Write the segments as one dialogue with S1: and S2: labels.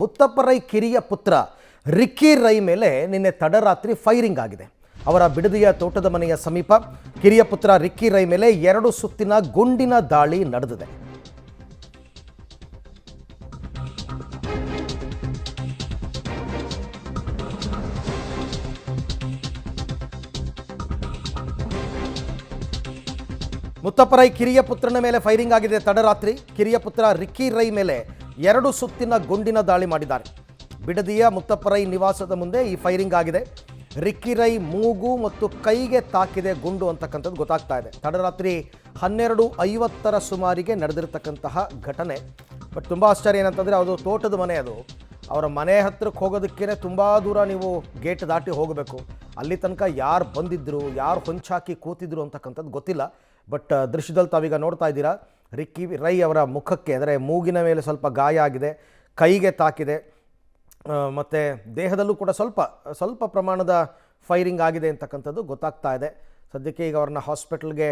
S1: ಮುತ್ತಪ್ಪರೈ ಕಿರಿಯ ಪುತ್ರ ರಿಕ್ಕಿ ರೈ ಮೇಲೆ ನಿನ್ನೆ ತಡರಾತ್ರಿ ಫೈರಿಂಗ್ ಆಗಿದೆ. ಅವರ ಬಿಡದಿಯ ತೋಟದ ಮನೆಯ ಸಮೀಪ ಕಿರಿಯ ಪುತ್ರ ರಿಕ್ಕಿ ರೈ ಮೇಲೆ 2 ಸುತ್ತಿನ ಗುಂಡಿನ ದಾಳಿ ನಡೆದಿದೆ. ಮುತ್ತಪ್ಪರೈ ಕಿರಿಯ ಪುತ್ರನ ಮೇಲೆ ಫೈರಿಂಗ್ ಆಗಿದೆ. ತಡರಾತ್ರಿ ಕಿರಿಯ ಪುತ್ರ ರಿಕ್ಕಿ ರೈ ಮೇಲೆ 2 ಸುತ್ತಿನ ಗುಂಡಿನ ದಾಳಿ ಮಾಡಿದ್ದಾರೆ. ಬಿಡದಿಯ ಮುತ್ತಪ್ಪರೈ ನಿವಾಸದ ಮುಂದೆ ಈ ಫೈರಿಂಗ್ ಆಗಿದೆ. ರಿಕ್ಕಿ ರೈ ಮೂಗು ಮತ್ತು ಕೈಗೆ ತಾಕಿದೆ ಗುಂಡು ಅಂತಕ್ಕಂಥದ್ದು ಗೊತ್ತಾಗ್ತಾ ಇದೆ. ತಡರಾತ್ರಿ 12:50 ಸುಮಾರಿಗೆ ನಡೆದಿರತಕ್ಕಂತಹ ಘಟನೆ. ಬಟ್ ತುಂಬ ಆಶ್ಚರ್ಯ ಏನಂತಂದರೆ ಅದು ತೋಟದ ಮನೆ, ಅದು ಅವರ ಮನೆ ಹತ್ರಕ್ಕೆ ಹೋಗೋದಕ್ಕೇ ತುಂಬ ದೂರ ನೀವು ಗೇಟ್ ದಾಟಿ ಹೋಗಬೇಕು. ಅಲ್ಲಿ ತನಕ ಯಾರು ಬಂದಿದ್ದರು, ಯಾರು ಹೊಂಚಾಕಿ ಕೂತಿದ್ರು ಅಂತಕ್ಕಂಥದ್ದು ಗೊತ್ತಿಲ್ಲ. ಬಟ್ ದೃಶ್ಯದಲ್ಲಿ ತಾವೀಗ ನೋಡ್ತಾ ಇದ್ದೀರಾ, ರಿಕ್ಕಿ ರೈ ಅವರ ಮುಖಕ್ಕೆ ಅಂದರೆ ಮೂಗಿನ ಮೇಲೆ ಸ್ವಲ್ಪ ಗಾಯ ಆಗಿದೆ, ಕೈಗೆ ತಾಕಿದೆ, ಮತ್ತು ದೇಹದಲ್ಲೂ ಕೂಡ ಸ್ವಲ್ಪ ಪ್ರಮಾಣದ ಫೈರಿಂಗ್ ಆಗಿದೆ ಅಂತಕ್ಕಂಥದ್ದು ಗೊತ್ತಾಗ್ತಾ ಇದೆ. ಸದ್ಯಕ್ಕೆ ಈಗ ಅವ್ರನ್ನ ಹಾಸ್ಪಿಟಲ್ಗೆ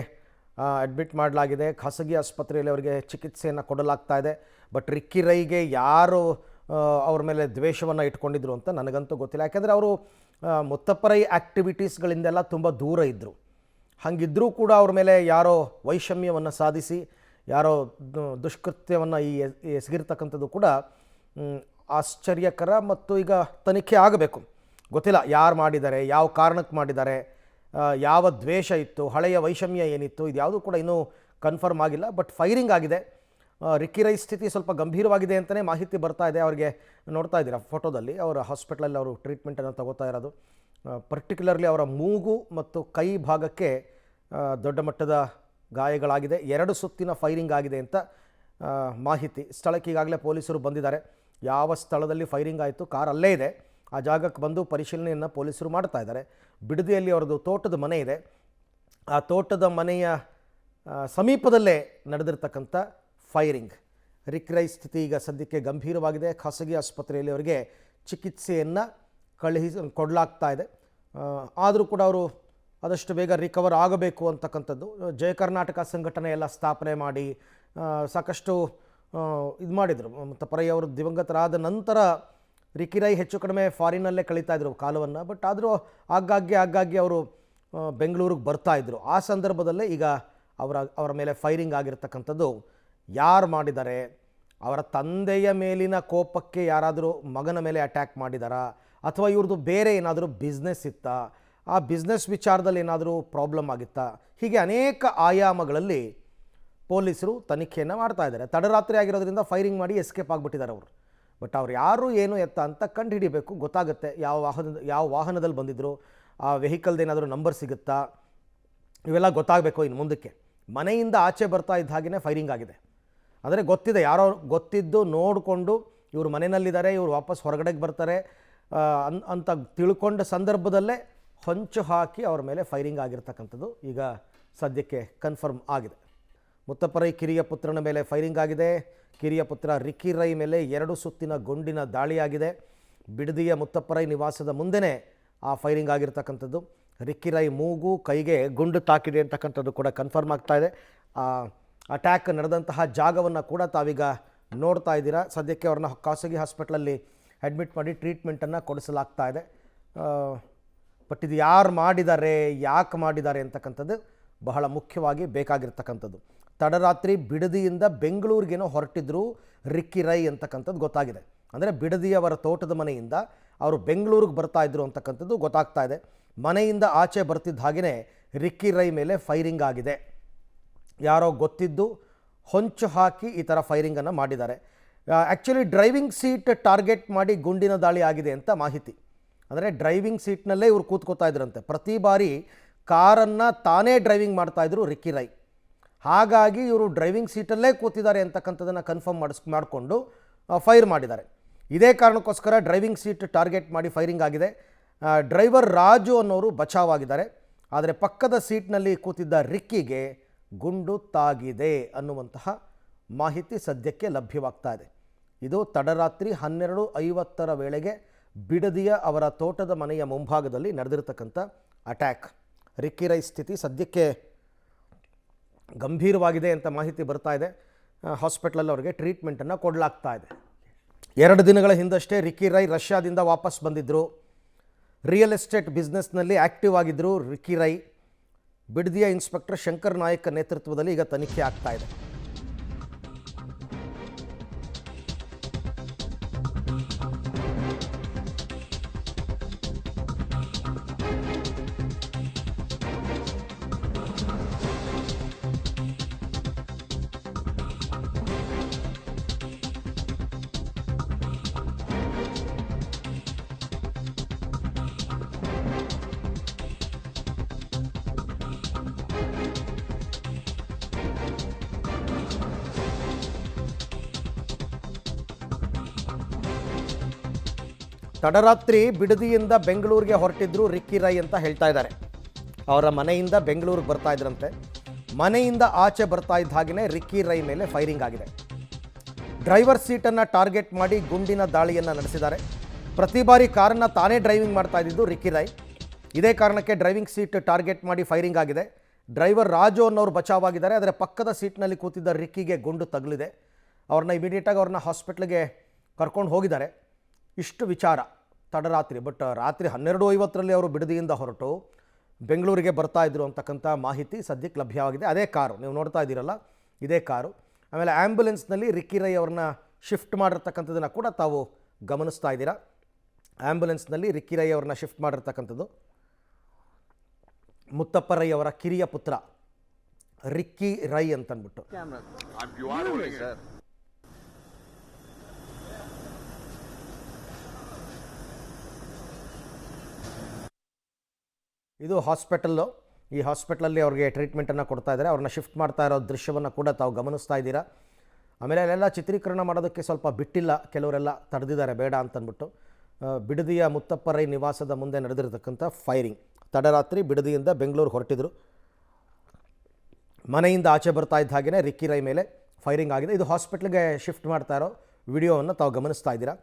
S1: ಅಡ್ಮಿಟ್ ಮಾಡಲಾಗಿದೆ. ಖಾಸಗಿ ಆಸ್ಪತ್ರೆಯಲ್ಲಿ ಅವರಿಗೆ ಚಿಕಿತ್ಸೆಯನ್ನು ಕೊಡಲಾಗ್ತಾ ಇದೆ. ಬಟ್ ರಿಕ್ಕಿ ರೈಗೆ ಯಾರು ಅವ್ರ ಮೇಲೆ ದ್ವೇಷವನ್ನು ಇಟ್ಕೊಂಡಿದ್ರು ಅಂತ ನನಗಂತೂ ಗೊತ್ತಿಲ್ಲ. ಯಾಕೆಂದರೆ ಅವರು ಮುತ್ತಪ್ಪರೈ ಆ್ಯಕ್ಟಿವಿಟೀಸ್ಗಳಿಂದೆಲ್ಲ ತುಂಬ ದೂರ ಇದ್ದರು. ಹಾಗಿದ್ದರೂ ಕೂಡ ಅವ್ರ ಮೇಲೆ ಯಾರೋ ವೈಷಮ್ಯವನ್ನು ಸಾಧಿಸಿ ಯಾರೋ ದುಷ್ಕೃತ್ಯವನ್ನು ಎಸಗಿರ್ತಕ್ಕಂಥದ್ದು ಕೂಡ ಆಶ್ಚರ್ಯಕರ. ಮತ್ತು ಈಗ ತನಿಖೆ ಆಗಬೇಕು. ಗೊತ್ತಿಲ್ಲ ಯಾರು ಮಾಡಿದ್ದಾರೆ, ಯಾವ ಕಾರಣಕ್ಕೆ ಮಾಡಿದ್ದಾರೆ, ಯಾವ ದ್ವೇಷ ಇತ್ತು, ಹಳೆಯ ವೈಷಮ್ಯ ಏನಿತ್ತು, ಇದು ಯಾವುದೂ ಕೂಡ ಇನ್ನೂ ಕನ್ಫರ್ಮ್ ಆಗಿಲ್ಲ. ಬಟ್ ಫೈರಿಂಗ್ ಆಗಿದೆ. ರಿಕ್ಕಿ ರೈ ಸ್ಥಿತಿ ಸ್ವಲ್ಪ ಗಂಭೀರವಾಗಿದೆ ಅಂತಲೇ ಮಾಹಿತಿ ಬರ್ತಾ ಇದೆ. ಅವರಿಗೆ ನೋಡ್ತಾ ಇದ್ದೀರಾ ಫೋಟೋದಲ್ಲಿ, ಅವರ ಹಾಸ್ಪಿಟಲಲ್ಲಿ ಅವರು ಟ್ರೀಟ್ಮೆಂಟನ್ನು ತಗೋತಾ ಇರೋದು. ಪರ್ಟಿಕ್ಯುಲರ್ಲಿ ಅವರ ಮೂಗು ಮತ್ತು ಕೈ ಭಾಗಕ್ಕೆ ದೊಡ್ಡ ಮಟ್ಟದ ಗಾಯಗಳಾಗಿದೆ. 2 ಸುತ್ತಿನ ಫೈರಿಂಗ್ ಆಗಿದೆ ಅಂತ ಮಾಹಿತಿ. ಸ್ಥಳಕ್ಕೆ ಈಗಾಗಲೇ ಪೊಲೀಸರು ಬಂದಿದ್ದಾರೆ. ಯಾವ ಸ್ಥಳದಲ್ಲಿ ಫೈರಿಂಗ್ ಆಯಿತು, ಕಾರ್ ಅಲ್ಲೇ ಇದೆ, ಆ ಜಾಗಕ್ಕೆ ಬಂದು ಪರಿಶೀಲನೆಯನ್ನು ಪೊಲೀಸರು ಮಾಡ್ತಾ ಇದ್ದಾರೆ. ಬಿಡದಿಯಲ್ಲಿ ಅವರದು ತೋಟದ ಮನೆ ಇದೆ. ಆ ತೋಟದ ಮನೆಯ ಸಮೀಪದಲ್ಲೇ ನಡೆದಿರ್ತಕ್ಕಂಥ ಫೈರಿಂಗ್. ರಿಕ್ಕಿ ರೈ ಸ್ಥಿತಿ ಈಗ ಸದ್ಯಕ್ಕೆ ಗಂಭೀರವಾಗಿದೆ. ಖಾಸಗಿ ಆಸ್ಪತ್ರೆಯಲ್ಲಿ ಅವರಿಗೆ ಚಿಕಿತ್ಸೆಯನ್ನು ಕೊಡಲಾಗ್ತಾ ಇದೆ. ಆದರೂ ಕೂಡ ಅವರು ಆದಷ್ಟು ಬೇಗ ರಿಕವರ್ ಆಗಬೇಕು ಅಂತಕ್ಕಂಥದ್ದು. ಜಯ ಕರ್ನಾಟಕ ಸಂಘಟನೆ ಎಲ್ಲ ಸ್ಥಾಪನೆ ಮಾಡಿ ಸಾಕಷ್ಟು ಇದು ಮಾಡಿದರು. ಮುತ್ತಪ್ಪರೈ ಅವರು ದಿವಂಗತರಾದ ನಂತರ ರಿಕ್ಕಿ ರೈ ಹೆಚ್ಚು ಕಡಿಮೆ ಫಾರಿನಲ್ಲೇ ಕಳೀತಾ ಇದ್ರು ಕಾಲವನ್ನು. ಬಟ್ ಆದರೂ ಆಗಾಗ್ಗೆ ಅವರು ಬೆಂಗಳೂರಿಗೆ ಬರ್ತಾಯಿದ್ರು. ಆ ಸಂದರ್ಭದಲ್ಲೇ ಈಗ ಅವರ ಮೇಲೆ ಫೈರಿಂಗ್ ಆಗಿರ್ತಕ್ಕಂಥದ್ದು. ಯಾರು ಮಾಡಿದ್ದಾರೆ, ಅವರ ತಂದೆಯ ಮೇಲಿನ ಕೋಪಕ್ಕೆ ಯಾರಾದರೂ ಮಗನ ಮೇಲೆ ಅಟ್ಯಾಕ್ ಮಾಡಿದಾರಾ, ಅಥವಾ ಇವ್ರದ್ದು ಬೇರೆ ಏನಾದರೂ ಬಿಸ್ನೆಸ್ ಇತ್ತಾ, ಆ ಬಿಸ್ನೆಸ್ ವಿಚಾರದಲ್ಲಿ ಏನಾದರೂ ಪ್ರಾಬ್ಲಮ್ ಆಗಿತ್ತಾ, ಹೀಗೆ ಅನೇಕ ಆಯಾಮಗಳಲ್ಲಿ ಪೊಲೀಸರು ತನಿಖೆಯನ್ನು ಮಾಡ್ತಾ ಇದ್ದಾರೆ. ತಡರಾತ್ರಿ ಆಗಿರೋದ್ರಿಂದ ಫೈರಿಂಗ್ ಮಾಡಿ ಎಸ್ಕೇಪ್ ಆಗಿಬಿಟ್ಟಿದ್ದಾರೆ ಅವರು. ಬಟ್ ಅವ್ರು ಯಾರು ಏನು ಎತ್ತ ಅಂತ ಕಂಡು ಹಿಡಿಬೇಕು. ಗೊತ್ತಾಗುತ್ತೆ ಯಾವ ವಾಹನದಲ್ಲಿ ಬಂದಿದ್ದರು, ಆ ವೆಹಿಕಲ್ದು ಏನಾದರೂ ನಂಬರ್ ಸಿಗುತ್ತಾ, ಇವೆಲ್ಲ ಗೊತ್ತಾಗಬೇಕು ಇನ್ನು ಮುಂದಕ್ಕೆ. ಮನೆಯಿಂದ ಆಚೆ ಬರ್ತಾ ಇದ್ದ ಹಾಗೆಯೇ ಫೈರಿಂಗ್ ಆಗಿದೆ. ಅಂದರೆ ಗೊತ್ತಿದೆ, ಯಾರೋ ಗೊತ್ತಿದ್ದು ನೋಡಿಕೊಂಡು ಇವರು ಮನೆಯಲ್ಲಿದ್ದಾರೆ, ಇವರು ವಾಪಸ್ ಹೊರಗಡೆಗೆ ಬರ್ತಾರೆ ಅಂತ ತಿಳ್ಕೊಂಡ ಸಂದರ್ಭದಲ್ಲೇ ಹೊಂಚು ಹಾಕಿ ಅವ್ರ ಮೇಲೆ ಫೈರಿಂಗ್ ಆಗಿರ್ತಕ್ಕಂಥದ್ದು ಈಗ ಸದ್ಯಕ್ಕೆ ಕನ್ಫರ್ಮ್ ಆಗಿದೆ. ಮುತ್ತಪ್ಪರೈ ಕಿರಿಯ ಪುತ್ರನ ಮೇಲೆ ಫೈರಿಂಗ್ ಆಗಿದೆ. ಕಿರಿಯ ಪುತ್ರ ರಿಕ್ಕಿ ರೈ ಮೇಲೆ 2 ಸುತ್ತಿನ ಗುಂಡಿನ ದಾಳಿಯಾಗಿದೆ. ಬಿಡದಿಯ ಮುತ್ತಪ್ಪರೈ ನಿವಾಸದ ಮುಂದೆನೇ ಆ ಫೈರಿಂಗ್ ಆಗಿರ್ತಕ್ಕಂಥದ್ದು. ರಿಕ್ಕಿ ರೈ ಮೂಗು ಕೈಗೆ ಗುಂಡು ತಾಕಿದೆ ಅಂತಕ್ಕಂಥದ್ದು ಕೂಡ ಕನ್ಫರ್ಮ್ ಆಗ್ತಾ ಇದೆ. ಅಟ್ಯಾಕ್ ನಡೆದಂತಹ ಜಾಗವನ್ನು ಕೂಡ ತಾವೀಗ ನೋಡ್ತಾ ಇದ್ದೀರಾ. ಸದ್ಯಕ್ಕೆ ಅವ್ರನ್ನ ಖಾಸಗಿ ಹಾಸ್ಪಿಟ್ಲಲ್ಲಿ ಅಡ್ಮಿಟ್ ಮಾಡಿ ಟ್ರೀಟ್ಮೆಂಟನ್ನು ಕೊಡಿಸಲಾಗ್ತಾ ಇದೆ. ಬಟ್ ಇದು ಯಾರು ಮಾಡಿದ್ದಾರೆ, ಯಾಕೆ ಮಾಡಿದ್ದಾರೆ ಅಂತಕ್ಕಂಥದ್ದು ಬಹಳ ಮುಖ್ಯವಾಗಿ ಬೇಕಾಗಿರ್ತಕ್ಕಂಥದ್ದು. ತಡರಾತ್ರಿ ಬಿಡದಿಯಿಂದ ಬೆಂಗಳೂರಿಗೇನೋ ಹೊರಟಿದ್ರು ರಿಕ್ಕಿ ರೈ ಅಂತಕ್ಕಂಥದ್ದು ಗೊತ್ತಾಗಿದೆ. ಅಂದರೆ ಬಿಡದಿಯವರ ತೋಟದ ಮನೆಯಿಂದ ಅವರು ಬೆಂಗಳೂರಿಗೆ ಬರ್ತಾಯಿದ್ರು ಅಂತಕ್ಕಂಥದ್ದು ಗೊತ್ತಾಗ್ತಾ ಇದೆ. ಮನೆಯಿಂದ ಆಚೆ ಬರ್ತಿದ್ದ ಹಾಗೆಯೇ ರಿಕ್ಕಿ ರೈ ಮೇಲೆ ಫೈರಿಂಗ್ ಆಗಿದೆ. ಯಾರೋ ಗೊತ್ತಿದ್ದು ಹೊಂಚು ಹಾಕಿ ಈ ಥರ ಫೈರಿಂಗನ್ನು ಮಾಡಿದ್ದಾರೆ. ಆ್ಯಕ್ಚುಲಿ ಡ್ರೈವಿಂಗ್ ಸೀಟ್ ಟಾರ್ಗೆಟ್ ಮಾಡಿ ಗುಂಡಿನ ದಾಳಿ ಆಗಿದೆ ಅಂತ ಮಾಹಿತಿ. ಅಂದರೆ ಡ್ರೈವಿಂಗ್ ಸೀಟ್ನಲ್ಲೇ ಇವರು ಕೂತ್ಕೋತಾ ಇದ್ರಂತೆ. ಪ್ರತಿ ಬಾರಿ ಕಾರನ್ನು ತಾನೇ ಡ್ರೈವಿಂಗ್ ಮಾಡ್ತಾಯಿದ್ರು ರಿಕ್ಕಿ ರೈ. ಹಾಗಾಗಿ ಇವರು ಡ್ರೈವಿಂಗ್ ಸೀಟಲ್ಲೇ ಕೂತಿದ್ದಾರೆ ಅಂತಕ್ಕಂಥದ್ದನ್ನು ಕನ್ಫರ್ಮ್ ಮಾಡಿಕೊಂಡು ಫೈರ್ ಮಾಡಿದ್ದಾರೆ. ಇದೇ ಕಾರಣಕ್ಕೋಸ್ಕರ ಡ್ರೈವಿಂಗ್ ಸೀಟ್ ಟಾರ್ಗೆಟ್ ಮಾಡಿ ಫೈರಿಂಗ್ ಆಗಿದೆ. ಡ್ರೈವರ್ ರಾಜು ಅನ್ನೋರು ಬಚಾವಾಗಿದ್ದಾರೆ. ಆದರೆ ಪಕ್ಕದ ಸೀಟ್ನಲ್ಲಿ ಕೂತಿದ್ದ ರಿಕ್ಕಿಗೆ ಗುಂಡು ತಾಗಿದೆ ಅನ್ನುವಂತಹ ಮಾಹಿತಿ ಸದ್ಯಕ್ಕೆ ಲಭ್ಯವಾಗ್ತಾ ಇದೆ. ಇದು ತಡರಾತ್ರಿ 12:50 ವೇಳೆಗೆ ಬಿಡದಿಯ ಅವರ ತೋಟದ ಮನೆಯ ಮುಂಭಾಗದಲ್ಲಿ ನಡೆದಿರತಕ್ಕಂಥ ಅಟ್ಯಾಕ್. ರಿಕ್ಕಿ ರೈ ಸ್ಥಿತಿ ಸದ್ಯಕ್ಕೆ ಗಂಭೀರವಾಗಿದೆ ಅಂತ ಮಾಹಿತಿ ಬರ್ತಾ ಇದೆ. ಹಾಸ್ಪಿಟಲಲ್ಲಿ ಅವರಿಗೆ ಟ್ರೀಟ್ಮೆಂಟನ್ನು ಕೊಡಲಾಗ್ತಾ ಇದೆ. 2 ದಿನಗಳ ಹಿಂದಷ್ಟೇ ರಿಕ್ಕಿ ರೈ ರಷ್ಯಾದಿಂದ ವಾಪಸ್ ಬಂದಿದ್ದರು. ರಿಯಲ್ ಎಸ್ಟೇಟ್ ಬಿಸ್ನೆಸ್ನಲ್ಲಿ ಆ್ಯಕ್ಟಿವ್ ಆಗಿದ್ದರು ರಿಕ್ಕಿ ರೈ. ಬಿಡದಿಯ ಇನ್ಸ್ಪೆಕ್ಟರ್ ಶಂಕರ್ ನಾಯಕ್ ನೇತೃತ್ವದಲ್ಲಿ ಈಗ ತನಿಖೆ ಆಗ್ತಾ ಇದೆ. ತಡರಾತ್ರಿ ಬಿಡದಿಯಿಂದ ಬೆಂಗಳೂರಿಗೆ ಹೊರಟಿದ್ರು ರಿಕ್ಕಿ ರೈ ಅಂತ ಹೇಳ್ತಾ ಇದ್ದಾರೆ. ಅವರ ಮನೆಯಿಂದ ಬೆಂಗಳೂರಿಗೆ ಬರ್ತಾ ಇದ್ರಂತೆ. ಮನೆಯಿಂದ ಆಚೆ ಬರ್ತಾ ಇದ್ದ ಹಾಗೆಯೇ ರಿಕ್ಕಿ ರೈ ಮೇಲೆ ಫೈರಿಂಗ್ ಆಗಿದೆ. ಡ್ರೈವರ್ ಸೀಟನ್ನು ಟಾರ್ಗೆಟ್ ಮಾಡಿ ಗುಂಡಿನ ದಾಳಿಯನ್ನು ನಡೆಸಿದ್ದಾರೆ. ಪ್ರತಿ ಬಾರಿ ಕಾರನ್ನು ತಾನೇ ಡ್ರೈವಿಂಗ್ ಮಾಡ್ತಾ ಇದ್ದಿದ್ದು ರಿಕ್ಕಿ ರೈ. ಇದೇ ಕಾರಣಕ್ಕೆ ಡ್ರೈವಿಂಗ್ ಸೀಟ್ ಟಾರ್ಗೆಟ್ ಮಾಡಿ ಫೈರಿಂಗ್ ಆಗಿದೆ. ಡ್ರೈವರ್ ರಾಜು ಅನ್ನೋರು ಬಚಾವಾಗಿದ್ದಾರೆ. ಆದರೆ ಪಕ್ಕದ ಸೀಟ್ನಲ್ಲಿ ಕೂತಿದ್ದ ರಿಕ್ಕಿಗೆ ಗುಂಡು ತಗುಲಿದೆ. ಇಮಿಡಿಯೇಟಾಗಿ ಅವ್ರನ್ನ ಹಾಸ್ಪಿಟ್ಲಿಗೆ ಕರ್ಕೊಂಡು ಹೋಗಿದ್ದಾರೆ. ಇಷ್ಟು ವಿಚಾರ ತಡರಾತ್ರಿ. ಬಟ್ ರಾತ್ರಿ 12:50ರಲ್ಲಿ ಅವರು ಬಿಡದಿಯಿಂದ ಹೊರಟು ಬೆಂಗಳೂರಿಗೆ ಬರ್ತಾ ಇದ್ರು ಅಂತಕ್ಕಂಥ ಮಾಹಿತಿ ಸದ್ಯಕ್ಕೆ ಲಭ್ಯವಾಗಿದೆ. ಅದೇ ಕಾರು ನೀವು ನೋಡ್ತಾ ಇದ್ದೀರಲ್ಲ, ಇದೇ ಕಾರು. ಆಮೇಲೆ ಆ್ಯಂಬುಲೆನ್ಸ್ನಲ್ಲಿ ರಿಕ್ಕಿ ರೈ ಅವ್ರನ್ನ ಶಿಫ್ಟ್ ಮಾಡಿರ್ತಕ್ಕಂಥದ್ದನ್ನು ಕೂಡ ತಾವು ಗಮನಿಸ್ತಾ ಇದ್ದೀರಾ. ಆ್ಯಂಬುಲೆನ್ಸ್ನಲ್ಲಿ ರಿಕ್ಕಿ ರೈ ಅವ್ರನ್ನ ಶಿಫ್ಟ್ ಮಾಡಿರ್ತಕ್ಕಂಥದ್ದು ಮುತ್ತಪ್ಪ ರೈ ಅವರ ಕಿರಿಯ ಪುತ್ರ ರಿಕ್ಕಿ ರೈ ಅಂತಂದ್ಬಿಟ್ಟು. ಇದು ಹಾಸ್ಪಿಟಲ್ಲು. ಈ ಹಾಸ್ಪಿಟ್ಲಲ್ಲಿ ಅವ್ರಿಗೆ ಟ್ರೀಟ್ಮೆಂಟನ್ನು ಕೊಡ್ತಾ ಇದ್ದಾರೆ. ಅವ್ರನ್ನ ಶಿಫ್ಟ್ ಮಾಡ್ತಾ ಇರೋ ದೃಶ್ಯವನ್ನು ಕೂಡ ತಾವು ಗಮನಿಸ್ತಾ ಇದ್ದೀರಾ. ಆಮೇಲೆ ಅಲ್ಲೆಲ್ಲ ಚಿತ್ರೀಕರಣ ಮಾಡೋದಕ್ಕೆ ಸ್ವಲ್ಪ ಬಿಟ್ಟಿಲ್ಲ, ಕೆಲವರೆಲ್ಲ ತಡೆದಿದ್ದಾರೆ ಬೇಡ ಅಂತಂದ್ಬಿಟ್ಟು. ಬಿಡದಿಯ ಮುತ್ತಪ್ಪ ರೈ ನಿವಾಸದ ಮುಂದೆ ನಡೆದಿರತಕ್ಕಂಥ ಫೈರಿಂಗ್. ತಡರಾತ್ರಿ ಬಿಡದಿಯಿಂದ ಬೆಂಗಳೂರು ಹೊರಟಿದ್ರು. ಮನೆಯಿಂದ ಆಚೆ ಬರ್ತಾ ಇದ್ದ ಹಾಗೆಯೇ ರಿಕ್ಕಿ ರೈ ಮೇಲೆ ಫೈರಿಂಗ್ ಆಗಿದೆ. ಇದು ಹಾಸ್ಪಿಟ್ಲಿಗೆ ಶಿಫ್ಟ್ ಮಾಡ್ತಾ ಇರೋ ವಿಡಿಯೋವನ್ನು ತಾವು ಗಮನಿಸ್ತಾ ಇದ್ದೀರಾ.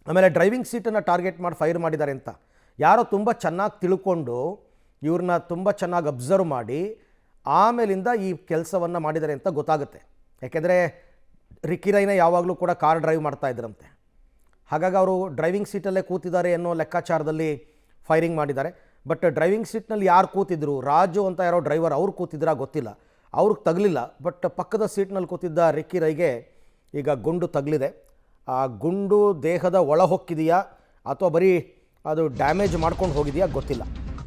S1: ಆಮೇಲೆ ಡ್ರೈವಿಂಗ್ ಸೀಟನ್ನು ಟಾರ್ಗೆಟ್ ಮಾಡಿ ಫೈರ್ ಮಾಡಿದ್ದಾರೆ ಅಂತ ಯಾರೋ ತುಂಬ ಚೆನ್ನಾಗಿ ತಿಳ್ಕೊಂಡು ಇವ್ರನ್ನ ತುಂಬ ಚೆನ್ನಾಗಿ ಅಬ್ಸರ್ವ್ ಮಾಡಿ ಆಮೇಲಿಂದ ಈ ಕೆಲಸವನ್ನು ಮಾಡಿದ್ದಾರೆ ಅಂತ ಗೊತ್ತಾಗುತ್ತೆ. ಯಾಕೆಂದರೆ ರಿಕ್ಕಿ ರೈನ ಯಾವಾಗಲೂ ಕೂಡ ಕಾರ್ ಡ್ರೈವ್ ಮಾಡ್ತಾ ಇದ್ರಂತೆ. ಹಾಗಾಗಿ ಅವರು ಡ್ರೈವಿಂಗ್ ಸೀಟಲ್ಲೇ ಕೂತಿದ್ದಾರೆ ಅನ್ನೋ ಲೆಕ್ಕಾಚಾರದಲ್ಲಿ ಫೈರಿಂಗ್ ಮಾಡಿದ್ದಾರೆ. ಬಟ್ ಡ್ರೈವಿಂಗ್ ಸೀಟ್ನಲ್ಲಿ ಯಾರು ಕೂತಿದ್ರು, ರಾಜು ಅಂತ ಯಾರೋ ಡ್ರೈವರ್ ಅವ್ರು ಕೂತಿದ್ರಾ ಗೊತ್ತಿಲ್ಲ, ಅವ್ರಿಗೆ ತಗಲಿಲ್ಲ. ಬಟ್ ಪಕ್ಕದ ಸೀಟ್ನಲ್ಲಿ ಕೂತಿದ್ದ ರಿಕ್ಕಿ ರೈಗೆ ಈಗ ಗುಂಡು ತಗಲಿದೆ. ಆ ಗುಂಡು ದೇಹದ ಒಳ ಹೊಕ್ಕಿದೆಯಾ ಅಥವಾ ಬರೀ ಅದು ಡ್ಯಾಮೇಜ್ ಮಾಡ್ಕೊಂಡು ಹೋಗಿದೆಯಾ ಗೊತ್ತಿಲ್ಲ.